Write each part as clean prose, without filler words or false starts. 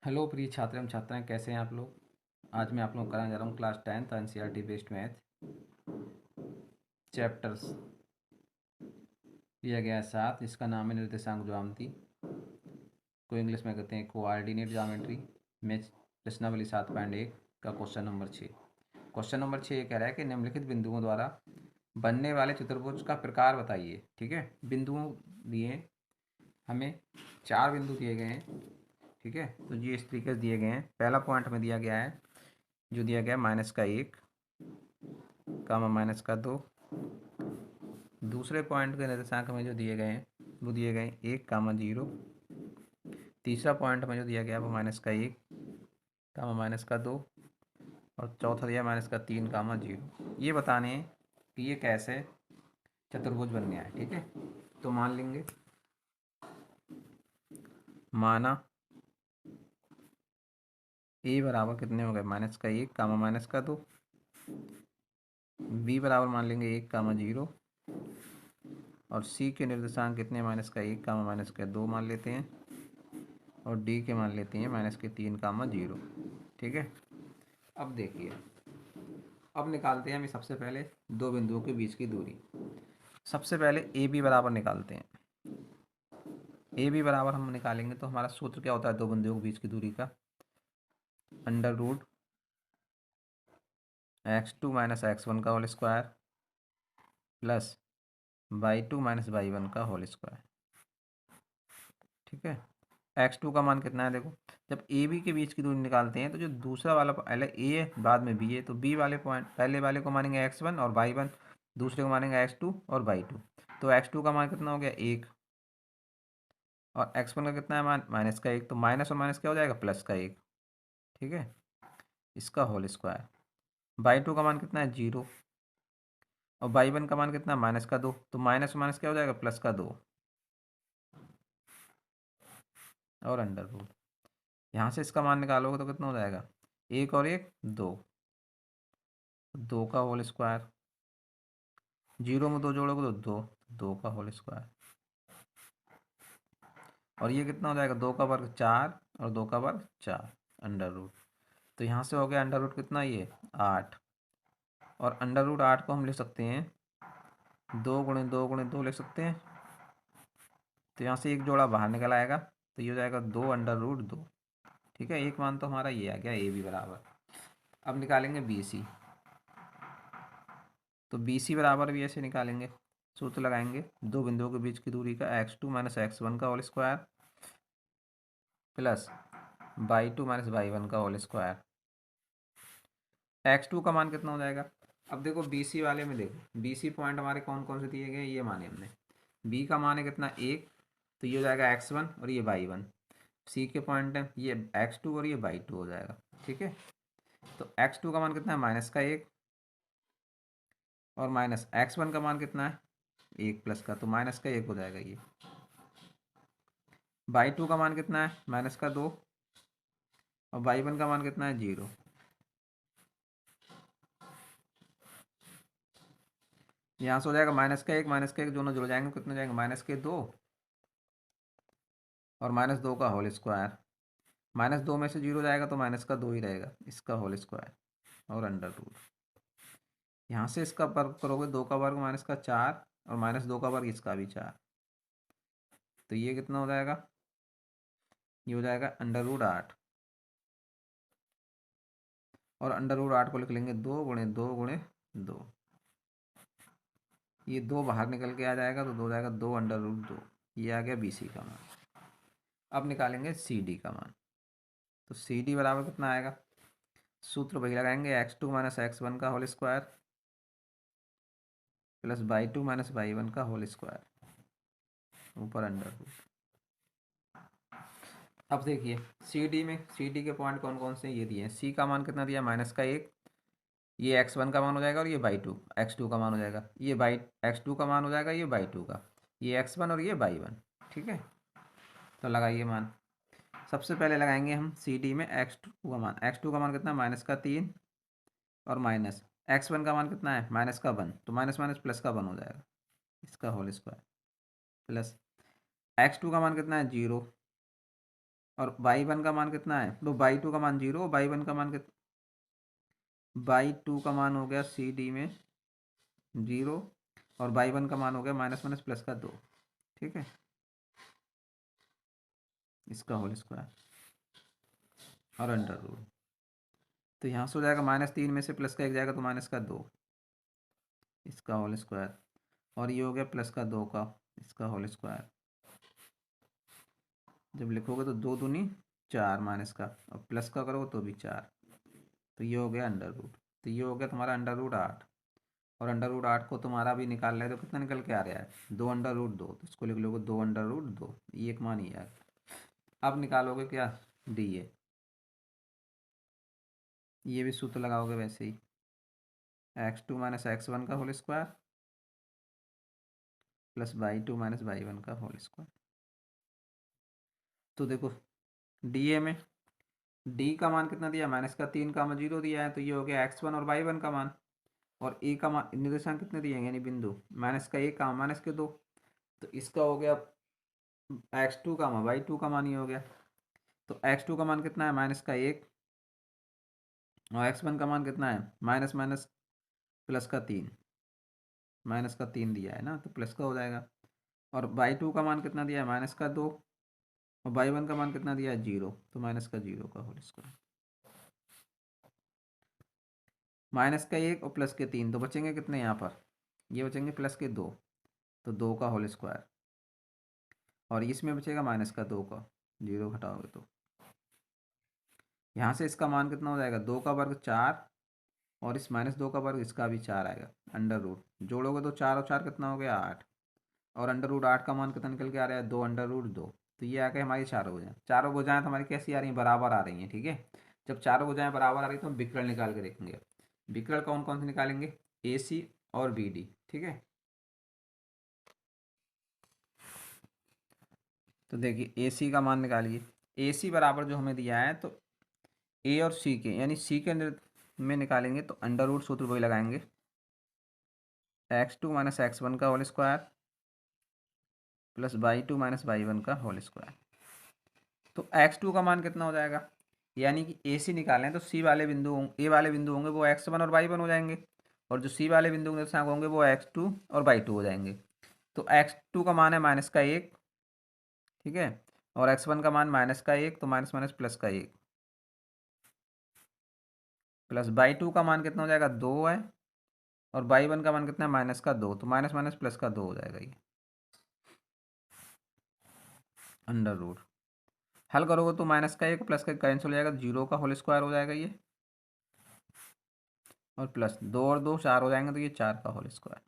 Hello प्रिय छात्र एवं छात्राएं, कैसे हैं आप लोग। आज मैं आप लोग कराने जा रहा हूँ class 10th NCERT based math chapters. दिया गया है 7, जिसका नाम है निर्देशांक ज्यामिति, को इंग्लिश में कहते हैं कोऑर्डिनेट ज्योमेट्री में प्रश्नावली 7.1 का क्वेश्चन नंबर 6। क्वेश्चन नंबर 6 ये कह रहा है कि निम्नलिखित बिंदुओं द्वारा बनने वाले चतुर्भुज का प्रकार बताइए। ठीक है, बिंदुओं दिए हमें, 4 बिंदु दिए गए हैं। ठीक है, तो ये इस तरीके से दिए गए हैं। पहला पॉइंट में दिया गया है, जो दिया गया -1 कामा -2। दूसरे पॉइंट के निर्देशांक में जो दिए गए हैं वो दिए गए 1, 0। तीसरा पॉइंट में जो दिया गया वो -1 कामा -2। और चौथा दिया -3, 0। ये बताने हैं कि ये कैसे चतुर्भुज बन गया है। ठीक है, तो मान लेंगे, माना ए बराबर कितने हो गए, -1 कामा -2। बी बराबर मान लेंगे 1, 0। और सी के निर्देशांक कितने, -1 कामा -2 मान लेते हैं। और डी के मान लेते हैं -3, 0। ठीक है, अब देखिए, अब निकालते हैं हम सबसे पहले दो बिंदुओं के बीच की दूरी। सबसे पहले ए बी बराबर निकालते हैं। ए बी बराबर हम निकालेंगे तो हमारा सूत्र क्या होता है दो बिंदुओं के बीच की दूरी का, √(x2 - x1) का whole square plus y2 - y1 का होल स्क्वायर। ठीक है, x2 का मान कितना है, देखो जब ए बी के बीच की दूरी निकालते हैं तो जो दूसरा वाला पहले ए है बाद में बी है, तो बी वाले पॉइंट पहले वाले को मानेंगे x1 और y1, दूसरे को मानेंगे x2 और y2। तो x2 का मान कितना हो गया 1, और x1 का कितना है मान -1, तो माइनस और माइनस क्या हो जाएगा, +1। ठीक है, इसका होल स्क्वायर। y2 का मान कितना है 0, और y1 का मान कितना है -2, तो माइनस और माइनस क्या हो जाएगा, +2। और अंडर रूट, यहाँ से इसका मान निकालोगे तो कितना हो जाएगा, 1 और 1 2, 2 का होल स्क्वायर। 0 में 2 जोड़ोगे तो 2, 2 का होल स्क्वायर। और ये कितना हो जाएगा, 2 का वर्ग 4 और 2 का वर्ग 4, अंडर रूट। तो यहाँ से हो गया अंडर रूट कितना, ये 8। और अंडर रूट 8 को हम लिख सकते हैं 2 × 2 × 2 लिख सकते हैं। तो यहाँ से एक जोड़ा बाहर निकल आएगा, तो ये हो जाएगा 2 √2। ठीक है, एक मान तो हमारा ये आ गया ए बी बराबर। अब निकालेंगे बी सी। तो बी सी बराबर भी ऐसे निकालेंगे, सूत्र लगाएंगे दो बिंदुओं के बीच की दूरी का x2 - x1 का whole square plus y2 - y1 का होल स्क्वायर। x2 का मान कितना हो जाएगा, अब देखो बी सी वाले में, देखो बी सी पॉइंट हमारे कौन कौन से दिए गए, ये माने हमने। बी का मान है कितना 1, तो ये हो जाएगा x1 और ये y1। सी के पॉइंट है ये x2 और ये y2 हो जाएगा। ठीक है, तो x2 का मान कितना है -1, और -x1 का मान कितना है 1 प्लस का, तो -1 हो जाएगा ये। y2 का मान कितना है -2, और y1 का मान कितना है 0। यहाँ से हो जाएगा -1 दोनों जुड़ जाएंगे, कितने हो जाएंगे, -2 और -2 का होल स्क्वायर। -2 में से 0 जाएगा तो -2 ही रहेगा, इसका होल स्क्वायर और अंडर रूट। यहाँ से इसका वर्ग करोगे, 2 का वर्ग -4 और -2 का वर्ग इसका भी 4, तो ये कितना हो जाएगा, ये हो जाएगा अंडर रूट 8। और अंडर रूट 8 को लिख लेंगे 2 × 2 × 2। ये 2 बाहर निकल के आ जाएगा, तो 2 जाएगा 2 √2। ये आ गया बी सी का मान। अब निकालेंगे सी डी का मान। तो सी डी बराबर कितना आएगा, सूत्र वही लगाएंगे x2 - x1 का whole square plus y2 - y1 का होल स्क्वायर ऊपर अंडर रूट। अब देखिए सी डी में, सी डी के पॉइंट कौन कौन से ये दिए हैं। सी का मान कितना दिया -1, ये x1 का मान हो जाएगा, और ये y2 x2 का मान हो जाएगा, ये y x2 का मान हो जाएगा, ये y2 का, ये x1 और ये y1। ठीक है, तो लगाइए मान। सबसे पहले लगाएंगे हम सी डी में x2 का मान। x2 का मान कितना है -3, और माइनस x1 का मान कितना है -1, तो माइनस माइनस प्लस का 1 हो जाएगा, इसका होल स्क्वायर प्लस x2 का मान कितना है 0, और बाई वन का मान कितना है, तो बाई टू का मान 0, बाई वन का मान कितना, बाई टू का मान हो गया सी डी में 0, और बाई वन का मान हो गया माइनस माइनस प्लस का 2, ठीक है, इसका होल स्क्वायर और अंडर रूट। तो यहाँ से हो जाएगा -3 में से प्लस का 1 जाएगा तो माइनस का 2, इसका होल स्क्वायर, और ये हो गया प्लस का 2 का, इसका होल स्क्वायर। जब लिखोगे तो 2 दूनी 4 माइनस का, और प्लस का करोगे तो भी 4, तो ये हो गया अंडर रूट। तो ये हो गया तुम्हारा अंडर रूट 8, और अंडर रूट 8 को तुम्हारा भी निकाल रहे तो कितना निकल के आ रहा है, 2 अंडर रूट 2, तो इसको लिख लोगे 2 अंडर रूट 2, ये एक मान ही है। अब निकालोगे क्या, डी ए, ये भी सूत्र लगाओगे वैसे ही, x2 माइनस x1 का whole square plus y2 minus y1 का होल स्क्वायर। तो देखो डी ए में डी का मान कितना दिया, -3 का 0 दिया है, तो ये हो गया x1 और y1 का मान, और ए का मान निर्देशांक कितने दिए हैं, यानी बिंदु -1 का -2, तो इसका हो गया x2 का मान y2 का मान ही हो गया। तो x2 का मान कितना है, -1, और x1 का मान कितना है, माइनस माइनस प्लस का 3, -3 दिया है ना, तो प्लस का हो जाएगा। और y2 का मान कितना दिया है, -2, और y1 का मान कितना दिया है, 0, तो -0 का होल स्क्वायर, -1 और प्लस के 3, तो बचेंगे कितने यहाँ पर, ये बचेंगे प्लस के 2, तो 2 का होल स्क्वायर, और इसमें बचेगा -2 का, 0 घटाओगे तो यहाँ से इसका मान कितना हो जाएगा, 2 का वर्ग 4, और इस -2 का वर्ग इसका भी 4 आएगा, अंडर रूट जोड़ोगे तो 4 और 4 कितना हो गया 8, और अंडर रूट 8 का मान कितना निकल के आ रहा है, 2 अंडर रूट 2, तो ये आके हमारी चारों भुजाएं, चारों भुजाएं तो हमारी कैसी आ रही हैं, बराबर आ रही हैं, ठीक है। जब चारों भुजाएं बराबर आ रही तो हम विकर्ण निकाल के देखेंगे। विकर्ण कौन कौन से निकालेंगे, ए सी और बी डी, ठीक है। तो देखिए ए सी का मान निकालिए, ए सी बराबर जो हमें दिया है, तो ए और सी के, यानी सी के में निकालेंगे तो अंडर रूट सूत्र वही लगाएंगे, x2 माइनस x1 का whole square plus y2 minus y1 का होल स्क्वायर। तो x2 का मान कितना हो जाएगा, यानी कि ए सी निकालें तो सी वाले बिंदु ए वाले बिंदु होंगे वो x1 और y1 हो जाएंगे, और जो सी वाले बिंदु होंगे वो x2 और y2 हो जाएंगे। तो x2 का मान है -1, ठीक है, और x1 का मान -1, तो माइनस माइनस प्लस का 1, प्लस y2 का मान कितना हो जाएगा, 2 है, और y1 का मान कितना है, -2, तो माइनस माइनस प्लस का 2 हो जाएगा ये, अंडर रूट। हल करोगे तो -1 प्लस का कैंसिल हो जाएगा, 0 का होल स्क्वायर हो जाएगा ये, और प्लस 2 और 2 4 हो जाएंगे, तो ये 4 का होल स्क्वायर।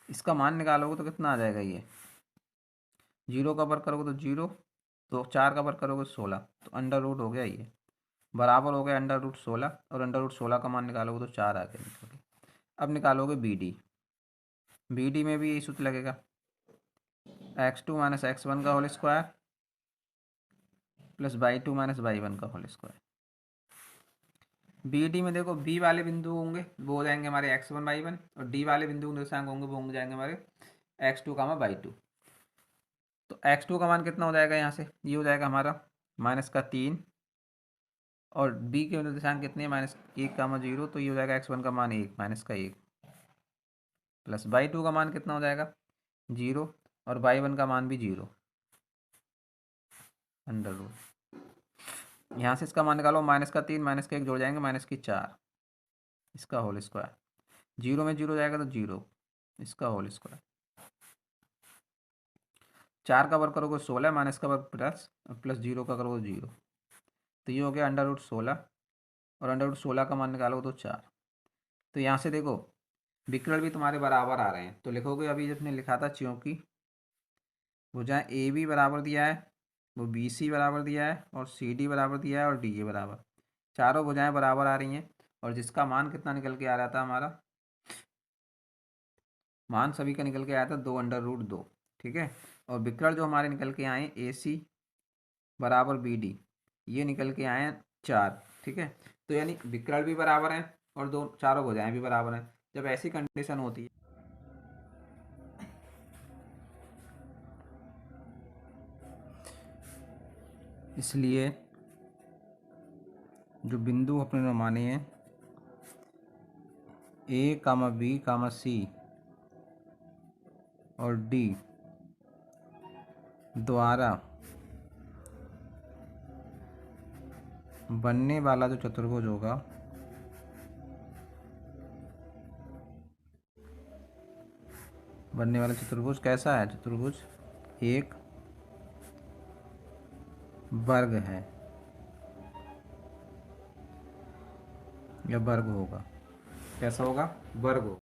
इसका मान निकालोगे तो कितना आ जाएगा ये, 0 का वर्ग करोगे तो 0, तो 4 का वर्ग करोगे 16, तो अंडर रूट हो गया ये, बराबर हो गया अंडर रूट 16, और अंडर रूट 16 का मान निकालोगे तो 4 आ गया निकल के। अब निकालोगे बी डी, बी डी में भी यही सूत्र लगेगा, x2 माइनस x1 का whole square plus y2 minus y1 का होल स्क्वायर। बी डी में देखो बी वाले बिंदु होंगे वो हो जाएंगे हमारे x1 y1, और डी वाले बिंदु निर्देशांक होंगे वो होंगे जाएंगे हमारे x2 y2। तो x2 का मान कितना हो जाएगा, यहाँ से ये हो जाएगा हमारा -3, और बी के निर्देशांक कितने, -1, 0, तो ये हो जाएगा x1 का मान 1, -1, प्लस y2 का मान कितना हो जाएगा 0, और y1 का मान भी 0, अंडर रूट। यहाँ से इसका मान निकालो, -3 -1 जोड़ जाएंगे -4, इसका होल स्क्वायर, 0 में 0 जाएगा तो 0, इसका होल स्क्वायर, 4 का वर्ग करोगे 16, माइनस का वर्ग प्लस 0 का करोगे 0, तो ये हो गया अंडर रूट 16, और अंडर रूट 16 का मान निकालोगे तो 4। तो यहाँ से देखो विकर्ण भी तुम्हारे बराबर आ रहे हैं, तो लिखोगे अभी जिसने लिखा था क्योंकि भुजाएं ए बी बराबर दिया है, वो बी सी बराबर दिया है, और सी डी बराबर दिया है, और डी ए बराबर, चारों भुजाएं बराबर आ रही हैं, और जिसका मान कितना निकल के आ रहा था, हमारा मान सभी का निकल के आया था 2 अंडर रूट 2, ठीक है। और विकर्ण जो हमारे निकल के आए ए सी बराबर बी डी, ये निकल के आए हैं 4, ठीक है। तो यानी विकर्ण भी बराबर हैं और दो चारों भुजाएं भी बराबर हैं। जब ऐसी कंडीशन होती है इसलिए जो बिंदु अपने माने हैं A, B, C और D द्वारा बनने वाला जो चतुर्भुज होगा बनने वाला चतुर्भुज कैसा है? चतुर्भुज एक वर्ग है या वर्ग होगा। कैसा होगा? वर्ग होगा।